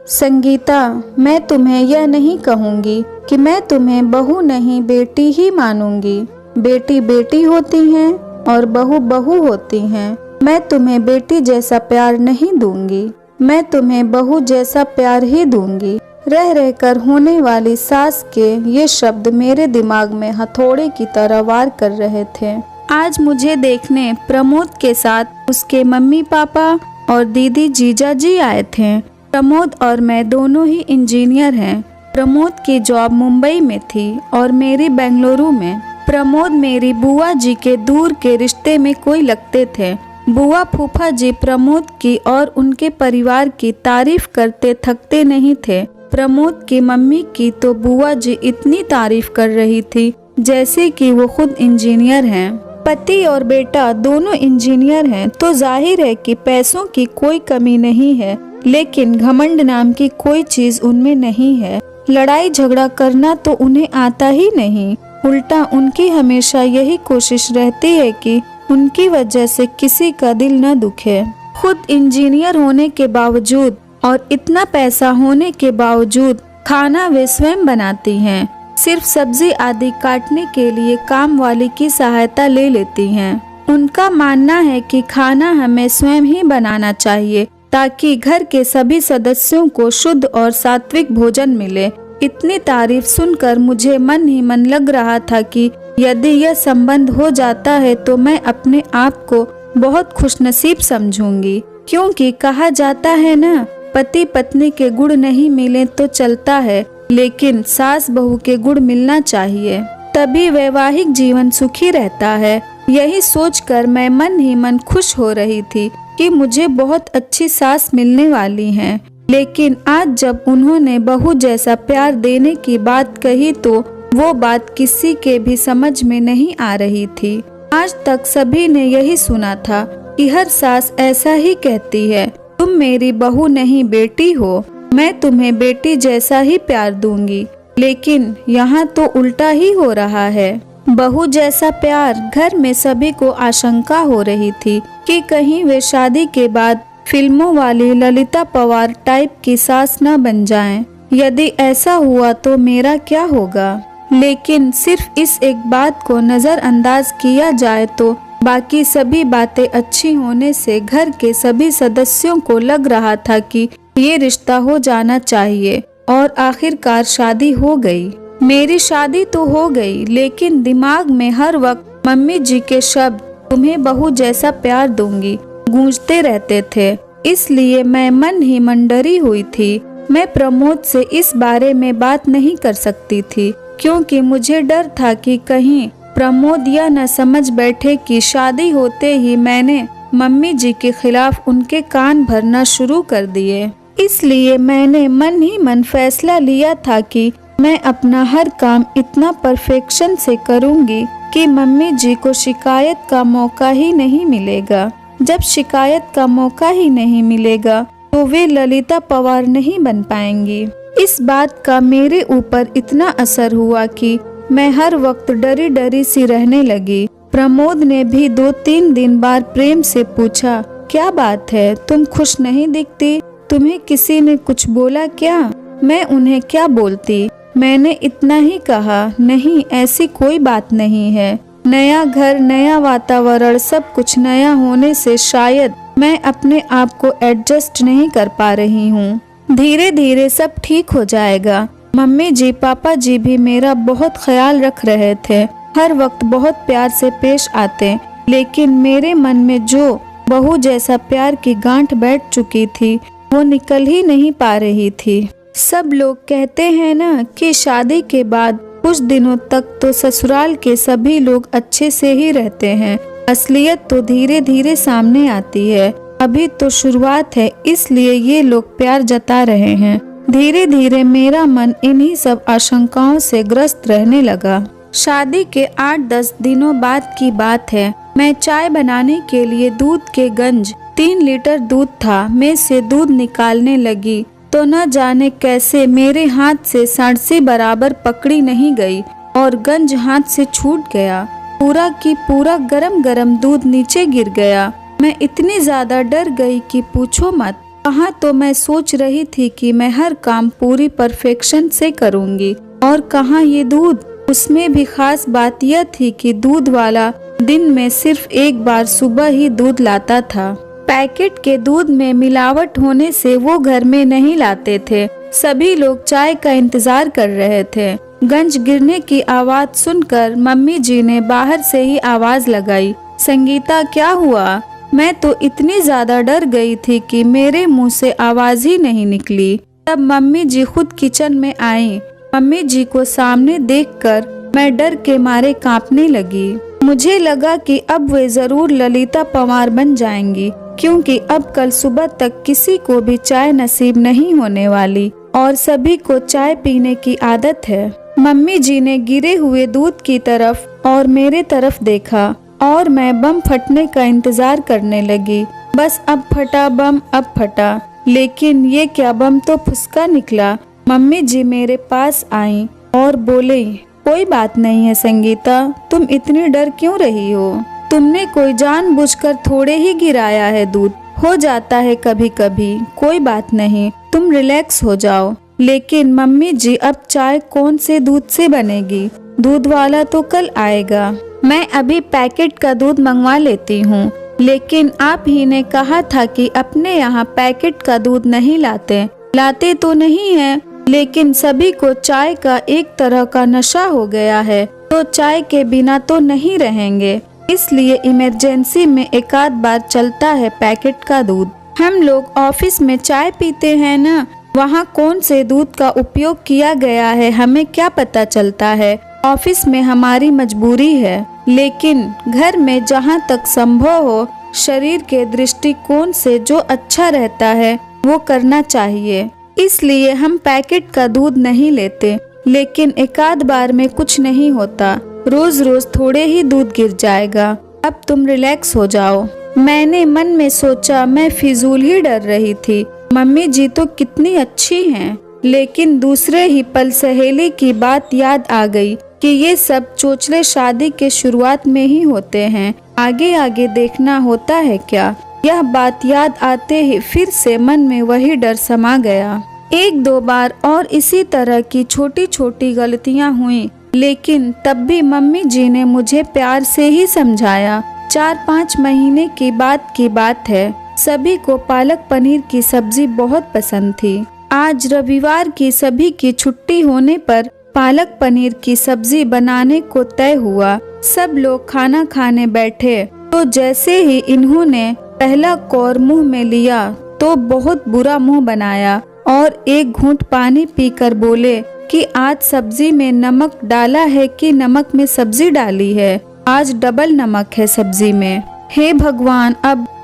संगीता, मैं तुम्हें यह नहीं कहूँगी कि मैं तुम्हें बहू नहीं बेटी ही मानूंगी। बेटी बेटी होती हैं और बहू बहू होती हैं। मैं तुम्हें बेटी जैसा प्यार नहीं दूंगी, मैं तुम्हें बहू जैसा प्यार ही दूंगी। रह रहकर होने वाली सास के ये शब्द मेरे दिमाग में हथौड़े की तरह वार कर रहे थे। आज मुझे देखने प्रमोद के साथ उसके मम्मी पापा और दीदी जीजा जी आए थे। प्रमोद और मैं दोनों ही इंजीनियर हैं। प्रमोद की जॉब मुंबई में थी और मेरी बेंगलुरु में। प्रमोद मेरी बुआ जी के दूर के रिश्ते में कोई लगते थे। बुआ फूफा जी प्रमोद की और उनके परिवार की तारीफ करते थकते नहीं थे। प्रमोद की मम्मी की तो बुआ जी इतनी तारीफ कर रही थी जैसे कि वो खुद इंजीनियर हैं। पति और बेटा दोनों इंजीनियर हैं तो जाहिर है कि पैसों की कोई कमी नहीं है, लेकिन घमंड नाम की कोई चीज उनमें नहीं है। लड़ाई झगड़ा करना तो उन्हें आता ही नहीं। उल्टा उनकी हमेशा यही कोशिश रहती है कि उनकी वजह से किसी का दिल न दुखे। खुद इंजीनियर होने के बावजूद और इतना पैसा होने के बावजूद खाना वे स्वयं बनाती हैं। सिर्फ सब्जी आदि काटने के लिए काम वाली की सहायता ले लेती हैं। उनका मानना है कि खाना हमें स्वयं ही बनाना चाहिए ताकि घर के सभी सदस्यों को शुद्ध और सात्विक भोजन मिले। इतनी तारीफ सुनकर मुझे मन ही मन लग रहा था कि यदि यह संबंध हो जाता है तो मैं अपने आप को बहुत खुशनसीब समझूंगी, क्योंकि कहा जाता है ना, पति पत्नी के गुण नहीं मिले तो चलता है, लेकिन सास बहू के गुण मिलना चाहिए, तभी वैवाहिक जीवन सुखी रहता है। यही सोचकर मैं मन ही मन खुश हो रही थी कि मुझे बहुत अच्छी सास मिलने वाली हैं। लेकिन आज जब उन्होंने बहू जैसा प्यार देने की बात कही तो वो बात किसी के भी समझ में नहीं आ रही थी। आज तक सभी ने यही सुना था कि हर सास ऐसा ही कहती है, तुम मेरी बहू नहीं बेटी हो, मैं तुम्हें बेटी जैसा ही प्यार दूंगी। लेकिन यहाँ तो उल्टा ही हो रहा है। बहू जैसा प्यार, घर में सभी को आशंका हो रही थी कि कहीं वे शादी के बाद फिल्मों वाली ललिता पवार टाइप की सास न बन जाएं। यदि ऐसा हुआ तो मेरा क्या होगा। लेकिन सिर्फ इस एक बात को नजरअंदाज किया जाए तो बाकी सभी बातें अच्छी होने से घर के सभी सदस्यों को लग रहा था कि ये रिश्ता हो जाना चाहिए और आखिरकार शादी हो गई। मेरी शादी तो हो गई, लेकिन दिमाग में हर वक्त मम्मी जी के शब्द तुम्हें बहू जैसा प्यार दूंगी गूंजते रहते थे। इसलिए मैं मन ही मन डरी हुई थी। मैं प्रमोद से इस बारे में बात नहीं कर सकती थी, क्योंकि मुझे डर था कि कहीं प्रमोद यह न समझ बैठे कि शादी होते ही मैंने मम्मी जी के खिलाफ उनके कान भरना शुरू कर दिए। इसलिए मैंने मन ही मन फैसला लिया था कि मैं अपना हर काम इतना परफेक्शन से करूंगी कि मम्मी जी को शिकायत का मौका ही नहीं मिलेगा। जब शिकायत का मौका ही नहीं मिलेगा तो वे ललिता पवार नहीं बन पाएंगी। इस बात का मेरे ऊपर इतना असर हुआ कि मैं हर वक्त डरी डरी सी रहने लगी। प्रमोद ने भी 2-3 दिन बाद प्रेम से पूछा, क्या बात है, तुम खुश नहीं दिखती, तुम्हें किसी ने कुछ बोला क्या? मैं उन्हें क्या बोलती, मैंने इतना ही कहा, नहीं ऐसी कोई बात नहीं है। नया घर, नया वातावरण, सब कुछ नया होने से शायद मैं अपने आप को एडजस्ट नहीं कर पा रही हूँ। धीरे धीरे सब ठीक हो जाएगा। मम्मी जी पापा जी भी मेरा बहुत ख्याल रख रहे थे, हर वक्त बहुत प्यार से पेश आते, लेकिन मेरे मन में जो बहू जैसा प्यार की गांठ बैठ चुकी थी वो निकल ही नहीं पा रही थी। सब लोग कहते हैं ना कि शादी के बाद कुछ दिनों तक तो ससुराल के सभी लोग अच्छे से ही रहते हैं, असलियत तो धीरे धीरे सामने आती है। अभी तो शुरुआत है, इसलिए ये लोग प्यार जता रहे हैं। धीरे धीरे मेरा मन इन्हीं सब आशंकाओं से ग्रस्त रहने लगा। शादी के 8-10 दिनों बाद की बात है। मैं चाय बनाने के लिए दूध के गंज 3 लीटर दूध था, में से दूध निकालने लगी तो न जाने कैसे मेरे हाथ से सांडसी बराबर पकड़ी नहीं गई और गंज हाथ से छूट गया। पूरा की पूरा गरम गरम दूध नीचे गिर गया। मैं इतनी ज्यादा डर गई कि पूछो मत। वहाँ तो मैं सोच रही थी कि मैं हर काम पूरी परफेक्शन से करूँगी, और कहाँ ये दूध। उसमें भी खास बात यह थी कि दूध वाला दिन में सिर्फ एक बार सुबह ही दूध लाता था। पैकेट के दूध में मिलावट होने से वो घर में नहीं लाते थे। सभी लोग चाय का इंतजार कर रहे थे। गंज गिरने की आवाज सुनकर मम्मी जी ने बाहर से ही आवाज लगाई, संगीता क्या हुआ? मैं तो इतनी ज्यादा डर गई थी कि मेरे मुंह से आवाज ही नहीं निकली। तब मम्मी जी खुद किचन में आई। मम्मी जी को सामने देखकर मैं डर के मारे कांपने लगी। मुझे लगा कि अब वे जरूर ललिता पंवार बन जाएंगी, क्योंकि अब कल सुबह तक किसी को भी चाय नसीब नहीं होने वाली और सभी को चाय पीने की आदत है। मम्मी जी ने गिरे हुए दूध की तरफ और मेरे तरफ देखा और मैं बम फटने का इंतजार करने लगी। बस अब फटा बम, अब फटा। लेकिन ये क्या, बम तो फुसका निकला। मम्मी जी मेरे पास आईं और बोले, कोई बात नहीं है संगीता, तुम इतनी डर क्यों रही हो? तुमने कोई जानबूझकर थोड़े ही गिराया है दूध, हो जाता है कभी कभी, कोई बात नहीं, तुम रिलैक्स हो जाओ। लेकिन मम्मी जी अब चाय कौन से दूध से बनेगी? दूध वाला तो कल आएगा। मैं अभी पैकेट का दूध मंगवा लेती हूँ। लेकिन आप ही ने कहा था कि अपने यहाँ पैकेट का दूध नहीं लाते। लाते तो नहीं है, लेकिन सभी को चाय का एक तरह का नशा हो गया है, तो चाय के बिना तो नहीं रहेंगे। इसलिए इमरजेंसी में एक आध बार चलता है पैकेट का दूध। हम लोग ऑफिस में चाय पीते हैं ना, वहाँ कौन से दूध का उपयोग किया गया है हमें क्या पता चलता है। ऑफिस में हमारी मजबूरी है, लेकिन घर में जहाँ तक संभव हो शरीर के दृष्टिकोण से जो अच्छा रहता है वो करना चाहिए। इसलिए हम पैकेट का दूध नहीं लेते। लेकिन एक आध बार में कुछ नहीं होता, रोज रोज थोड़े ही दूध गिर जाएगा। अब तुम रिलैक्स हो जाओ। मैंने मन में सोचा, मैं फिजूल ही डर रही थी। मम्मी जी तो कितनी अच्छी हैं। लेकिन दूसरे ही पल सहेली की बात याद आ गई कि ये सब चोचले शादी के शुरुआत में ही होते हैं, आगे आगे देखना होता है क्या। यह बात याद आते ही फिर से मन में वही डर समा गया। एक दो बार और इसी तरह की छोटी छोटी गलतियां हुई, लेकिन तब भी मम्मी जी ने मुझे प्यार से ही समझाया। 4-5 महीने की बात है। सभी को पालक पनीर की सब्जी बहुत पसंद थी। आज रविवार की सभी की छुट्टी होने पर पालक पनीर की सब्जी बनाने को तय हुआ। सब लोग खाना खाने बैठे तो जैसे ही इन्होंने पहला कौर मुंह में लिया तो बहुत बुरा मुंह बनाया और एक घूंट पानी पीकर बोले कि आज सब्जी में नमक डाला है कि नमक में सब्जी डाली है? आज डबल नमक है सब्जी में। हे भगवान,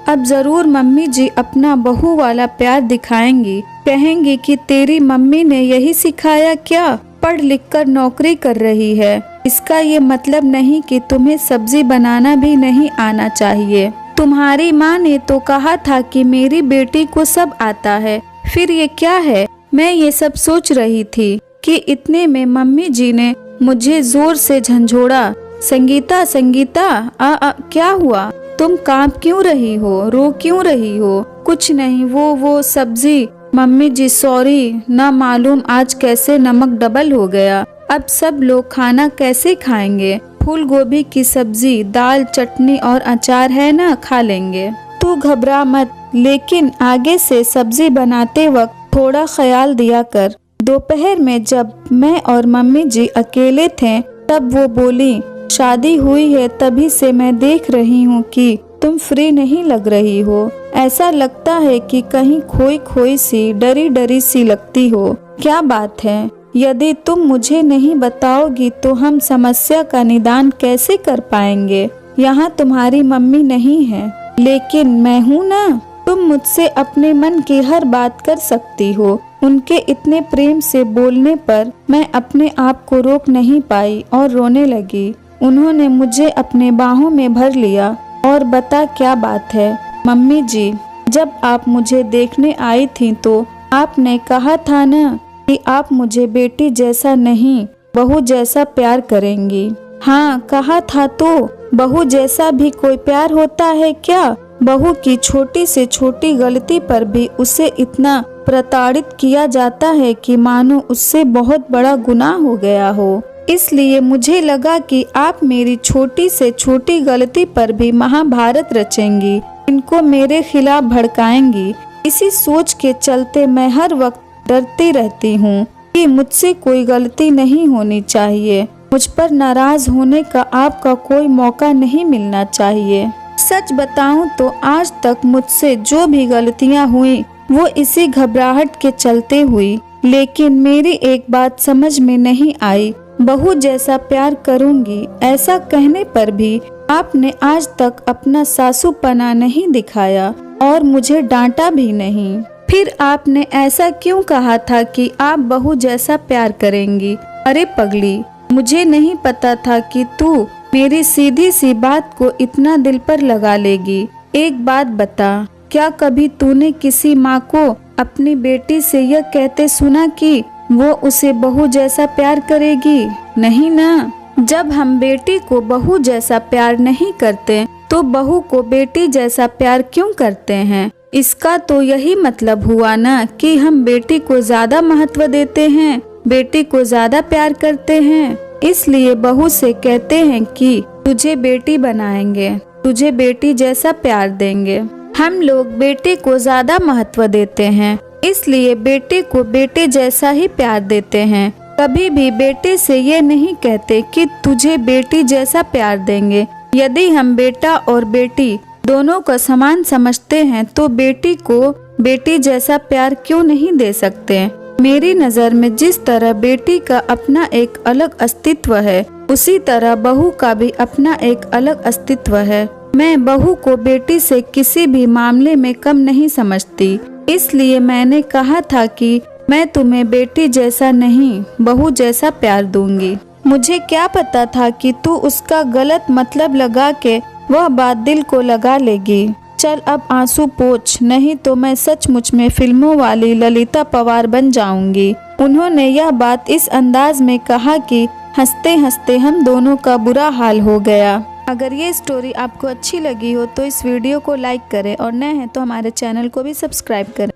अब जरूर मम्मी जी अपना बहू वाला प्यार दिखाएंगी। कहेंगी कि तेरी मम्मी ने यही सिखाया क्या? पढ़ लिख कर नौकरी कर रही है, इसका ये मतलब नहीं कि तुम्हें सब्जी बनाना भी नहीं आना चाहिए। तुम्हारी माँ ने तो कहा था कि मेरी बेटी को सब आता है, फिर ये क्या है? मैं ये सब सोच रही थी कि इतने में मम्मी जी ने मुझे जोर से झंझोड़ा। संगीता, संगीता, क्या हुआ? तुम कांप क्यों रही हो? रो क्यों रही हो? कुछ नहीं, वो सब्जी। मम्मी जी सॉरी, ना मालूम आज कैसे नमक डबल हो गया। अब सब लोग खाना कैसे खाएंगे? फूल गोभी की सब्जी, दाल, चटनी और अचार है ना, खा लेंगे। तू घबरा मत, लेकिन आगे से सब्जी बनाते वक्त थोड़ा ख्याल दिया कर। दोपहर में जब मैं और मम्मी जी अकेले थे तब वो बोली, शादी हुई है तभी से मैं देख रही हूँ कि तुम फ्री नहीं लग रही हो। ऐसा लगता है कि कहीं खोई खोई सी, डरी डरी सी लगती हो। क्या बात है? यदि तुम मुझे नहीं बताओगी तो हम समस्या का निदान कैसे कर पाएंगे? यहाँ तुम्हारी मम्मी नहीं है, लेकिन मैं हूँ ना। तुम मुझसे अपने मन की हर बात कर सकती हो। उनके इतने प्रेम से बोलने पर मैं अपने आप को रोक नहीं पाई और रोने लगी। उन्होंने मुझे अपने बाहों में भर लिया और बता क्या बात है? मम्मी जी, जब आप मुझे देखने आई थी तो आपने कहा था ना कि आप मुझे बेटी जैसा नहीं बहू जैसा प्यार करेंगी। हाँ, कहा था तो। बहू जैसा भी कोई प्यार होता है क्या? बहू की छोटी से छोटी गलती पर भी उसे इतना प्रताड़ित किया जाता है कि मानो उससे बहुत बड़ा गुनाह हो गया हो। इसलिए मुझे लगा कि आप मेरी छोटी से छोटी गलती पर भी महाभारत रचेंगी, इनको मेरे खिलाफ भड़काएंगी। इसी सोच के चलते मैं हर वक्त डरती रहती हूँ कि मुझसे कोई गलती नहीं होनी चाहिए। मुझ पर नाराज होने का आपका कोई मौका नहीं मिलना चाहिए। सच बताऊं तो आज तक मुझसे जो भी गलतियां हुई वो इसी घबराहट के चलते हुई। लेकिन मेरी एक बात समझ में नहीं आई, बहू जैसा प्यार करूंगी ऐसा कहने पर भी आपने आज तक अपना सासूपना नहीं दिखाया और मुझे डांटा भी नहीं। फिर आपने ऐसा क्यों कहा था कि आप बहू जैसा प्यार करेंगी? अरे पगली, मुझे नहीं पता था कि तू मेरी सीधी सी बात को इतना दिल पर लगा लेगी। एक बात बता, क्या कभी तूने किसी माँ को अपनी बेटी से यह कहते सुना कि वो उसे बहू जैसा प्यार करेगी? नहीं ना। जब हम बेटी को बहू जैसा प्यार नहीं करते तो बहू को बेटी जैसा प्यार क्यों करते हैं? इसका तो यही मतलब हुआ ना कि हम बेटी को ज्यादा महत्व देते हैं, बेटी को ज्यादा प्यार करते हैं। इसलिए बहू से कहते हैं कि तुझे बेटी बनाएंगे, तुझे बेटी जैसा प्यार देंगे। हम लोग बेटे को ज्यादा महत्व देते हैं, इसलिए बेटे को बेटे जैसा ही प्यार देते हैं। कभी भी बेटे से ये नहीं कहते कि तुझे बेटी जैसा प्यार देंगे। यदि हम बेटा और बेटी दोनों को समान समझते हैं तो बेटी को बेटी जैसा प्यार क्यों नहीं दे सकते? मेरी नज़र में जिस तरह बेटी का अपना एक अलग अस्तित्व है, उसी तरह बहू का भी अपना एक अलग अस्तित्व है। मैं बहू को बेटी से किसी भी मामले में कम नहीं समझती। इसलिए मैंने कहा था कि मैं तुम्हें बेटी जैसा नहीं, बहू जैसा प्यार दूंगी। मुझे क्या पता था कि तू उसका गलत मतलब लगा के वह बात दिल को लगा लेगी। चल अब आंसू पोंछ, नहीं तो मैं सचमुच में फिल्मों वाली ललिता पवार बन जाऊंगी। उन्होंने यह बात इस अंदाज में कहा कि हंसते हंसते हम दोनों का बुरा हाल हो गया। अगर ये स्टोरी आपको अच्छी लगी हो तो इस वीडियो को लाइक करें और नए हैं तो हमारे चैनल को भी सब्सक्राइब करें।